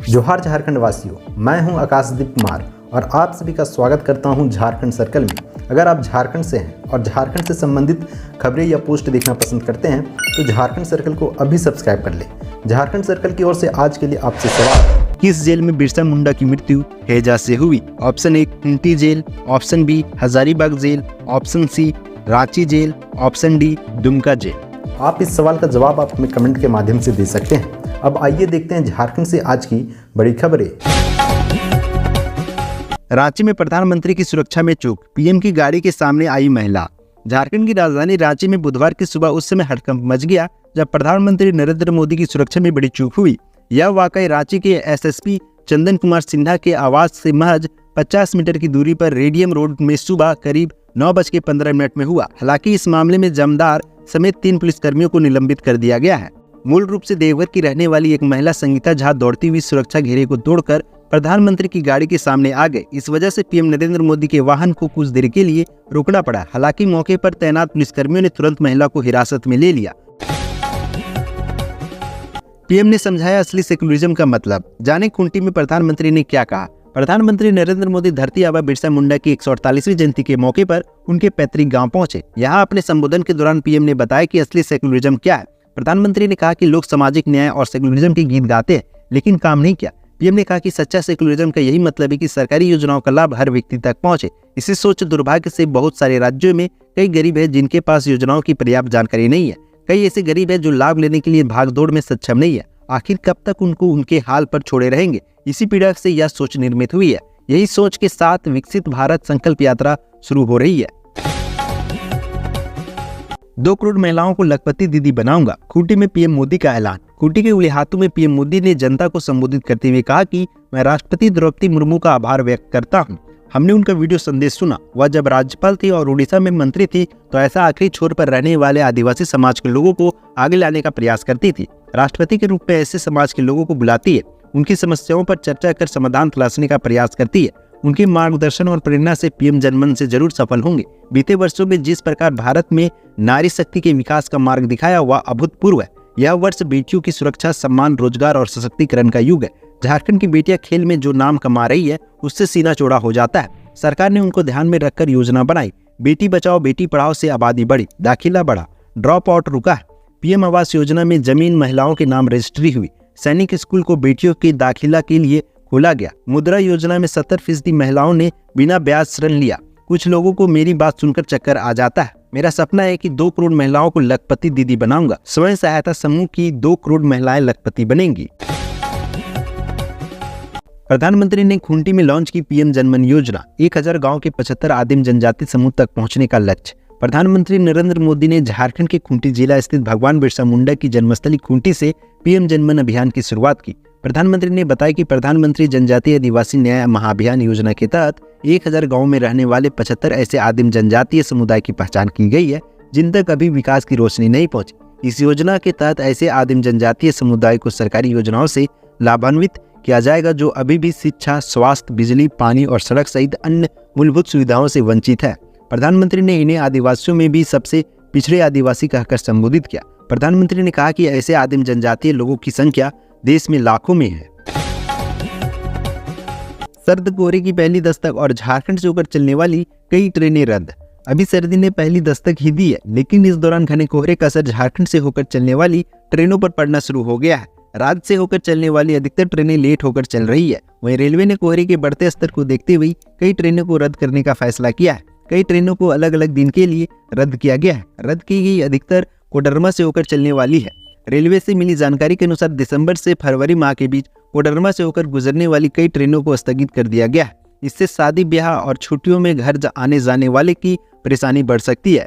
जोहार झारखंड वासियों, मैं हूं आकाशदीप कुमार और आप सभी का स्वागत करता हूं झारखंड सर्कल में। अगर आप झारखंड से हैं और झारखंड से संबंधित खबरें या पोस्ट देखना पसंद करते हैं तो झारखंड सर्कल को अभी सब्सक्राइब कर लें। झारखंड सर्कल की ओर से आज के लिए आपसे सवाल: किस जेल में बिरसा मुंडा की मृत्यु हैजा से हुई? Option A Khunti jail, option B Hazaribagh jail, option C Ranchi jail, option D Dumka jail. आप इस सवाल का जवाब आप हमें कमेंट के माध्यम से दे सकते हैं। अब आइए देखते हैं झारखंड से आज की बड़ी खबरें। रांची में प्रधानमंत्री की सुरक्षा में चूक, पीएम की गाड़ी के सामने आई महिला। झारखंड की राजधानी रांची में बुधवार की सुबह उस समय हड़कंप मच गया जब प्रधानमंत्री नरेंद्र मोदी की सुरक्षा में बड़ी चूक हुई। यह वाकई रांची के एसएसपी चंदन कुमार सिन्हा के आवास से महज 50 मीटर की दूरी पर रेडियम रोड में सुबह करीब 9:15 में हुआ। हालांकि इस मामले में जमदार समेत 3 पुलिसकर्मियों को निलंबित कर दिया गया है। मूल रूप से देवघर की रहने वाली एक महिला संगीता झा दौड़ती हुई सुरक्षा घेरे को तोड़कर प्रधानमंत्री की गाड़ी के सामने आ गए। इस वजह से पीएम नरेंद्र मोदी के वाहन को कुछ देर के लिए रोकना पड़ा। हालांकि मौके पर तैनात पुलिसकर्मियों ने तुरंत महिला को हिरासत में ले लिया। पीएम ने समझाया असली सेकुलरिज्म का मतलब। जाने खूंटी में प्रधानमंत्री ने क्या कहा। प्रधानमंत्री नरेंद्र मोदी धरती आबा बिरसा मुंडा की 148वीं जयंती के मौके पर उनके पैतृक गांव पहुंचे। यहां अपने संबोधन के दौरान पीएम ने बताया कि असली सेकुलरिज्म क्या है। प्रधानमंत्री ने कहा कि लोग सामाजिक न्याय और सेकुलरिज्म के गीत गाते हैं लेकिन काम नहीं किया। पीएम ने कहा कि सच्चा सेकुलरिज्म का यही मतलब है कि सरकारी योजनाओं का लाभ हर व्यक्ति तक पहुंचे। इसी सोच दुर्भाग्य से बहुत सारे राज्यों में कई गरीब है जिनके पास योजनाओं की पर्याप्त जानकारी नहीं है। कई ऐसे गरीब है जो लाभ लेने के लिए भागदौड़ में सक्षम नहीं है। आखिर कब तक उनको उनके हाल पर छोड़े रहेंगे? इसी पीड़ा से यह सोच निर्मित हुई है। यही सोच के साथ विकसित भारत संकल्प यात्रा शुरू हो रही है। 2 करोड़ महिलाओं को लखपति दीदी बनाऊंगा, खूंटी में पीएम मोदी का ऐलान। खूंटी के उलिहातू में पीएम मोदी ने जनता को संबोधित करते हुए कहा कि मैं राष्ट्रपति द्रौपदी मुर्मू का आभार व्यक्त करता हूं। हमने उनका वीडियो संदेश सुना। वह जब राज्यपाल थी और उड़ीसा में मंत्री थी तो ऐसा आखिरी छोर पर रहने वाले आदिवासी समाज के लोगों को आगे लाने का प्रयास करती थी। राष्ट्रपति के रूप में ऐसे समाज के लोगों को बुलाती है, उनकी समस्याओं पर चर्चा कर समाधान तलाशने का प्रयास करती है। उनके मार्गदर्शन और प्रेरणा से पीएम जनमन से जरूर सफल होंगे। बीते वर्षों में जिस प्रकार भारत में नारी शक्ति के विकास का मार्ग दिखाया वह अभूतपूर्व है। यह वर्ष बेटियों की सुरक्षा, सम्मान, रोजगार और सशक्तिकरण का युग है। झारखंड की बेटियां खेल में जो नाम कमा रही है उससे सीना चौड़ा हो जाता है। सरकार ने उनको ध्यान में रखकर योजना बनाई। बेटी बचाओ बेटी पढ़ाओ से आबादी बढ़ी, दाखिला बढ़ा, ड्रॉप आउट रुका है। पीएम आवास योजना में जमीन महिलाओं के नाम रजिस्ट्री हुई। सैनिक स्कूल को बेटियों के दाखिला के लिए खोला गया। मुद्रा योजना में 70% महिलाओं ने बिना ब्याज ऋण लिया। कुछ लोगों को मेरी बात सुनकर चक्कर आ जाता है। मेरा सपना है कि 2 करोड़ महिलाओं को लखपति दीदी बनाऊंगा। स्वयं सहायता समूह की 2 करोड़ महिलाएं लखपति बनेंगी। प्रधानमंत्री ने खूंटी में लॉन्च की पीएम जनमन योजना। 1000 गांव के 75 आदिम जनजाति समूह तक पहुंचने का लक्ष्य। प्रधानमंत्री नरेंद्र मोदी ने झारखंड के खूंटी जिला स्थित भगवान बिरसा मुंडा की जन्मस्थली खूंटी से पीएम जनमन अभियान की शुरुआत की। प्रधानमंत्री ने बताया कि प्रधानमंत्री जनजातीय आदिवासी न्याय महाअभियान योजना के तहत 1000 गांवों में रहने वाले 75 ऐसे आदिम जनजातीय समुदाय की पहचान की गई है जिन तक अभी विकास की रोशनी नहीं पहुंची। इस योजना के तहत ऐसे आदिम जनजातीय समुदाय को सरकारी योजनाओं से लाभान्वित किया जाएगा जो अभी भी शिक्षा, स्वास्थ्य, बिजली, पानी और सड़क सहित अन्य मूलभूत सुविधाओं से वंचित है। प्रधानमंत्री ने इन्हें आदिवासियों में भी सबसे पिछड़े आदिवासी कहकर संबोधित किया। प्रधानमंत्री ने कहा कि ऐसे आदिम जनजातीय लोगों की संख्या देश में लाखों में है। सर्द कोहरे की पहली दस्तक और झारखंड से होकर चलने वाली कई ट्रेनें रद्द। अभी सर्दी ने पहली दस्तक ही दी है लेकिन इस दौरान घने कोहरे का असर झारखंड से होकर चलने वाली ट्रेनों पर पड़ना शुरू हो गया है। राज्य से होकर चलने वाली अधिकतर ट्रेनें लेट होकर चल रही है। वहीं रेलवे ने कोहरे के बढ़ते स्तर को देखते हुए कई ट्रेनों को रद्द करने का फैसला किया है। कई ट्रेनों को अलग अलग दिन के लिए रद्द किया गया है। रद्द की गई अधिकतर कोडरमा से होकर चलने वाली है। रेलवे से मिली जानकारी के अनुसार दिसंबर से फरवरी माह के बीच कोडरमा से होकर गुजरने वाली कई ट्रेनों को स्थगित कर दिया गया है। इससे शादी ब्याह और छुट्टियों में घर आने जाने वाले की परेशानी बढ़ सकती है।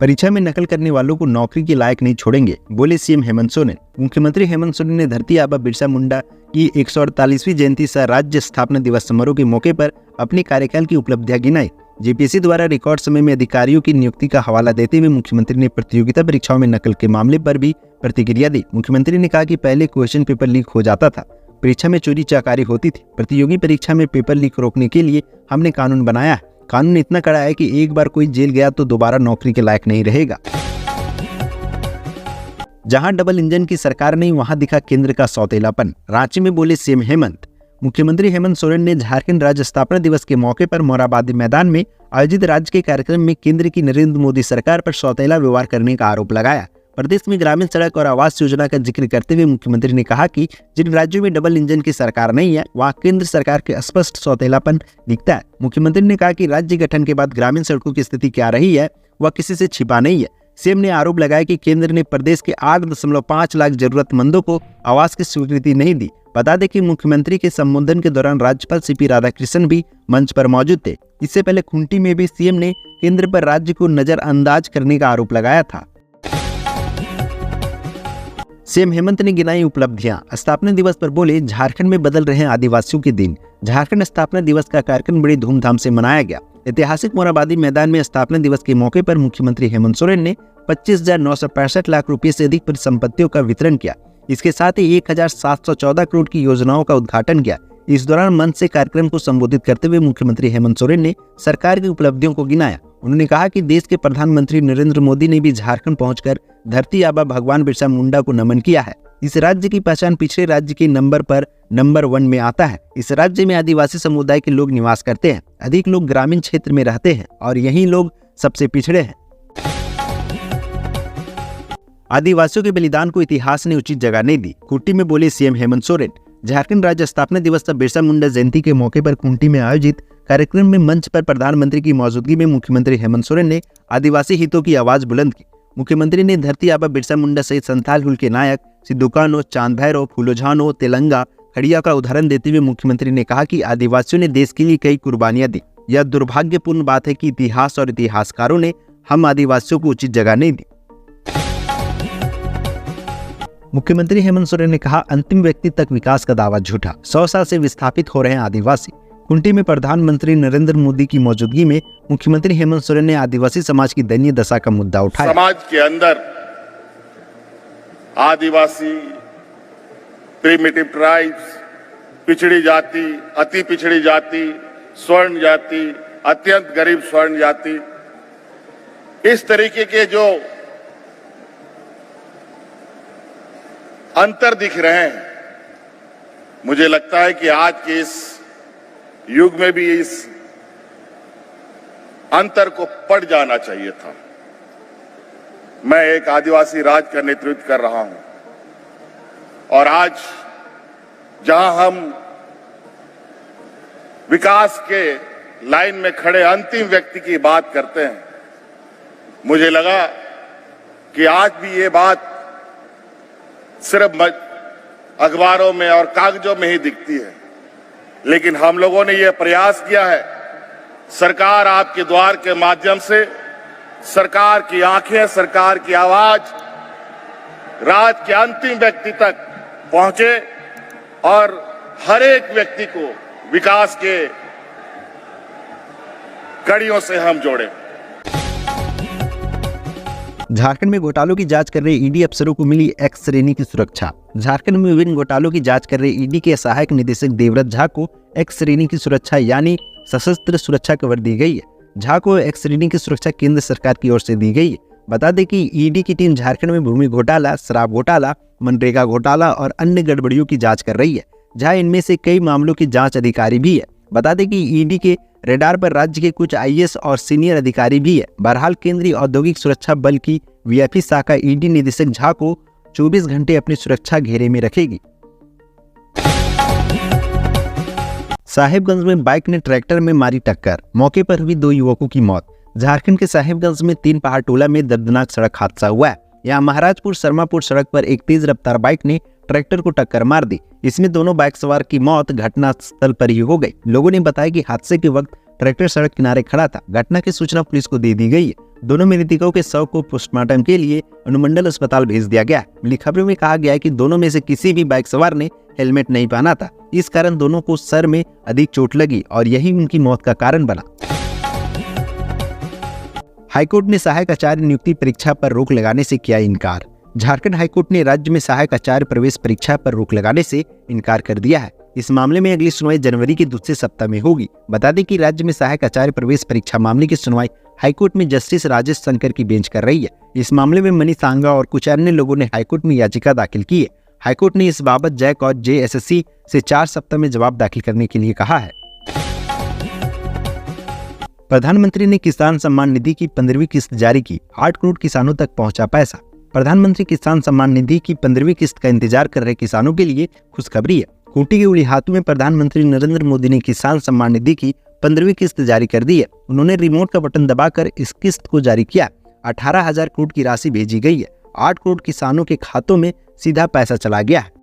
परीक्षा में नकल करने वालों को नौकरी के लायक नहीं छोड़ेंगे, बोले सीएम हेमंत सोरेन। मुख्यमंत्री हेमंत सोरेन ने धरती आबा बिरसा मुंडा की 148वीं जयंती सह राज्य स्थापना दिवस समारोह के मौके पर अपने कार्यकाल की उपलब्धियां गिनाई। जेपीएससी द्वारा रिकॉर्ड समय में अधिकारियों की नियुक्ति का हवाला देते हुए मुख्यमंत्री ने प्रतियोगिता परीक्षाओं में नकल के मामले पर भी प्रतिक्रिया दी। मुख्यमंत्री ने कहा कि पहले क्वेश्चन पेपर लीक हो जाता था, परीक्षा में चोरी चकारी होती थी। प्रतियोगी परीक्षा में पेपर लीक रोकने के लिए हमने कानून बनाया है। कानून इतना कड़ा है कि एक बार कोई जेल गया तो दोबारा नौकरी के लायक नहीं रहेगा। जहां डबल इंजन की सरकार नहीं, वहां दिखा केंद्र का सौतेलापन। रांची में बोले सीएम हेमंत। मुख्यमंत्री हेमंत सोरेन ने झारखंड राज्य स्थापना दिवस के मौके पर मोरहाबादी मैदान में आयोजित राज्य के कार्यक्रम में केंद्र की नरेंद्र मोदी सरकार पर सौतेला व्यवहार करने का आरोप लगाया। प्रदेश में ग्रामीण सड़क और आवास योजना का जिक्र करते हुए मुख्यमंत्री ने कहा कि जिन राज्यों में डबल इंजन की सरकार नहीं है, वहां केंद्र सरकार के स्पष्ट सौतेलापन दिखता है। मुख्यमंत्री ने कहा कि राज्य गठन के बाद ग्रामीण सड़कों की स्थिति क्या रही है, वह किसी से छिपा नहीं है। सीएम ने आरोप लगाया कि केंद्र ने प्रदेश के 8.5 लाख जरूरतमंदों को आवास की स्वीकृति नहीं दी। बता दें कि मुख्यमंत्री के संबोधन के दौरान राज्यपाल सीपी राधाकृष्णन भी मंच पर मौजूद थे। इससे पहले खूंटी में भी सीएम ने केंद्र पर राज्य को नजरअंदाज करने का आरोप लगाया था। सीएम हेमंत ने गिनाई उपलब्धियां। स्थापना दिवस पर बोले, झारखंड में बदल रहे हैं आदिवासियों के दिन। झारखंड स्थापना दिवस का कार्यक्रम बड़ी धूमधाम से मनाया गया। ऐतिहासिक मोरहाबादी मैदान में स्थापना दिवस के मौके पर मुख्यमंत्री हेमंत सोरेन ने 25,965 लाख रुपए से अधिक परिसंपत्तियों का वितरण किया। इसके साथ ही 1,714 करोड़ की योजनाओं का उद्घाटन किया। इस दौरान मंच से कार्यक्रम को संबोधित करते हुए मुख्यमंत्री हेमंत सोरेन ने सरकार की उपलब्धियों को गिनाया। उन्होंने कहा कि देश के प्रधानमंत्री नरेंद्र मोदी ने भी झारखंड पहुंचकर धरती आबा भगवान बिरसा मुंडा को नमन किया है। इस राज्य की पहचान पिछड़े राज्य के नंबर पर नंबर 1 में आता है। इस राज्य में आदिवासी समुदाय के लोग निवास करते हैं। अधिक लोग ग्रामीण क्षेत्र में रहते हैं और यही लोग सबसे पिछड़े हैं। आदिवासियों के बलिदान को इतिहास ने उचित जगह नहीं दी। खूंटी में बोले सीएम हेमंत सोरेन। झारखंड राज्य स्थापना दिवस तथा बिरसा मुंडा जयंती के मौके पर खूंटी में आयोजित कार्यक्रम में मंच पर प्रधानमंत्री की मौजूदगी में मुख्यमंत्री हेमंत सोरेन ने आदिवासी हितों की आवाज बुलंद की। मुख्यमंत्री ने धरती आबा बिरसा मुंडा सहित संथाल हुल के नायक सिद्धू कान्हू, चांद भैरव, फूलो झानो, तेलंगा, खड़िया का उदाहरण देते हुए मुख्यमंत्री ने कहा कि आदिवासियों ने देश के लिए कई कुर्बानियां दी। यह दुर्भाग्यपूर्ण बात है कि इतिहास और इतिहासकारों ने हम आदिवासियों को उचित जगह नहीं दी। मुख्यमंत्री हेमंत सोरेन ने कहा, अंतिम व्यक्ति तक विकास का दावा झूठा। 100 साल से विस्थापित हो रहे हैं आदिवासी। खूंटी में प्रधानमंत्री नरेंद्र मोदी की मौजूदगी में मुख्यमंत्री हेमंत सोरेन ने आदिवासी समाज की दयनीय दशा का मुद्दा उठाया। समाज के अंदर आदिवासी, प्रिमिटिव ट्राइब्स, पिछड़ी जाति, अति पिछड़ी जाति, स्वर्ण जाति, अत्यंत गरीब स्वर्ण जाति, इस तरीके के जो अंतर दिख रहे हैं, मुझे लगता है कि आज के इस युग में भी इस अंतर को पढ़ जाना चाहिए था। मैं एक आदिवासी राज का नेतृत्व कर रहा हूं और आज जहां हम विकास के लाइन में खड़े अंतिम व्यक्ति की बात करते हैं, मुझे लगा कि आज भी ये बात सिर्फ अखबारों में और कागजों में ही दिखती है, लेकिन हम लोगों ने यह प्रयास किया है, सरकार आपके द्वार के माध्यम से, सरकार की आंखें, सरकार की आवाज राज्य के अंतिम व्यक्ति तक पहुंचे और हर एक व्यक्ति को विकास के कड़ियों से हम जोड़े। झारखंड में घोटालों की जांच कर रहे ईडी अफसरों को मिली एक्स श्रेणी की सुरक्षा। झारखंड में विभिन्न घोटालों की जांच कर रहे ईडी के सहायक निदेशक देवव्रत झा को एक्स श्रेणी की सुरक्षा यानी सशस्त्र सुरक्षा कवर दी गई है। झा को एक्स श्रेणी की सुरक्षा केंद्र सरकार की ओर से दी गई है। बता दें कि ईडी की टीम झारखंड में भूमि घोटाला, शराब घोटाला, मनरेगा घोटाला और अन्य गड़बड़ियों की जांच कर रही है। झा इनमें से कई मामलों की जांच अधिकारी भी है। बता दें कि ईडी के रेडार पर राज्य के कुछ आईएएस और सीनियर अधिकारी भी है। बहरहाल केंद्रीय औद्योगिक सुरक्षा बल की वीआईपी शाखा ईडी निदेशक झा को 24 घंटे अपनी सुरक्षा घेरे में रखेगी। साहिबगंज में बाइक ने ट्रैक्टर में मारी टक्कर, मौके पर हुई 2 युवकों की मौत। झारखंड के साहिबगंज में 3 पहाड़ टोला में दर्दनाक सड़क हादसा हुआ है। यहाँ महाराजपुर सरमापुर सड़क पर एक तेज रफ्तार बाइक ने ट्रैक्टर को टक्कर मार दी। इसमें दोनों बाइक सवार की मौत घटनास्थल पर ही हो गई। लोगों ने बताया कि हादसे के वक्त ट्रैक्टर सड़क किनारे खड़ा था। घटना की सूचना पुलिस को दे दी गई है। दोनों मृतकों के शव को पोस्टमार्टम के लिए अनुमंडल अस्पताल भेज दिया गया। मिली खबरों में कहा गया है कि दोनों में से किसी भी बाइक सवार ने हेलमेट नहीं पहना था। इस कारण दोनों को सर में अधिक चोट लगी और यही उनकी मौत का कारण बना। हाईकोर्ट ने सहायक आचार्य नियुक्ति परीक्षा पर रोक लगाने से किया इनकार। झारखंड हाईकोर्ट ने राज्य में सहायक आचार्य प्रवेश परीक्षा पर रोक लगाने से इनकार कर दिया है। इस मामले में अगली सुनवाई जनवरी के दूसरे सप्ताह में होगी। बता दें कि राज्य में सहायक आचार्य प्रवेश परीक्षा मामले की सुनवाई हाईकोर्ट में जस्टिस राजेश शंकर की बेंच कर रही है। इस मामले में मनीष सांगा और कुछ अन्य लोगों ने हाईकोर्ट में याचिका दाखिल की है। हाईकोर्ट ने इस बाबत जैक और JSSC से 4 सप्ताह में जवाब दाखिल करने के लिए कहा है। प्रधानमंत्री ने किसान सम्मान निधि की 15वीं किस्त जारी की, 8 करोड़ किसानों तक पहुंचा पैसा। प्रधानमंत्री किसान सम्मान निधि की 15वीं किस्त का इंतजार कर रहे किसानों के लिए खुशखबरी है। खूंटी के उलिहातू में प्रधानमंत्री नरेंद्र मोदी ने किसान सम्मान निधि की 15वीं किस्त जारी कर दी है। उन्होंने रिमोट का बटन दबाकर इस किस्त को जारी किया। 18,000 करोड़ की राशि भेजी गई है। 8 करोड़ किसानों के खातों में सीधा पैसा चला गया है।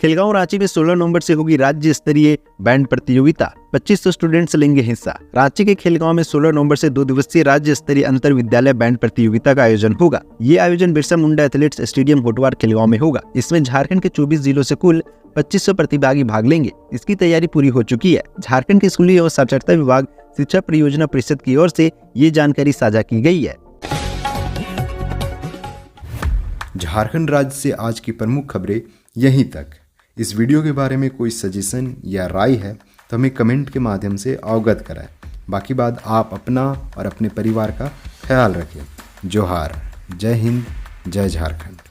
खिलगांव रांची में 16 नवंबर से होगी राज्य स्तरीय बैंड प्रतियोगिता। 2500 स्टूडेंट्स लेंगे हिस्सा। रांची के खिलगांव में 16 नवंबर से 2 दिवसीय राज्य स्तरीय अंतर विद्यालय बैंड प्रतियोगिता का आयोजन होगा। ये आयोजन बिरसा मुंडा एथलेटिक्स स्टेडियम होटवार खिलगांव में होगा। इसमें झारखंड के 24 जिलों से कुल 2500 प्रतिभागी भाग लेंगे। इसकी तैयारी पूरी हो चुकी है। झारखंड के स्कूली एवं साक्षरता विभाग शिक्षा परियोजना परिषद की ओर से ये जानकारी साझा की गई है। झारखंड राज्य से आज की प्रमुख खबरें यहीं तक। इस वीडियो के बारे में कोई सजेशन या राय है तो हमें कमेंट के माध्यम से अवगत कराएं। बाकी बात आप अपना और अपने परिवार का ख्याल रखें। जोहार, जय हिंद, जय झारखंड।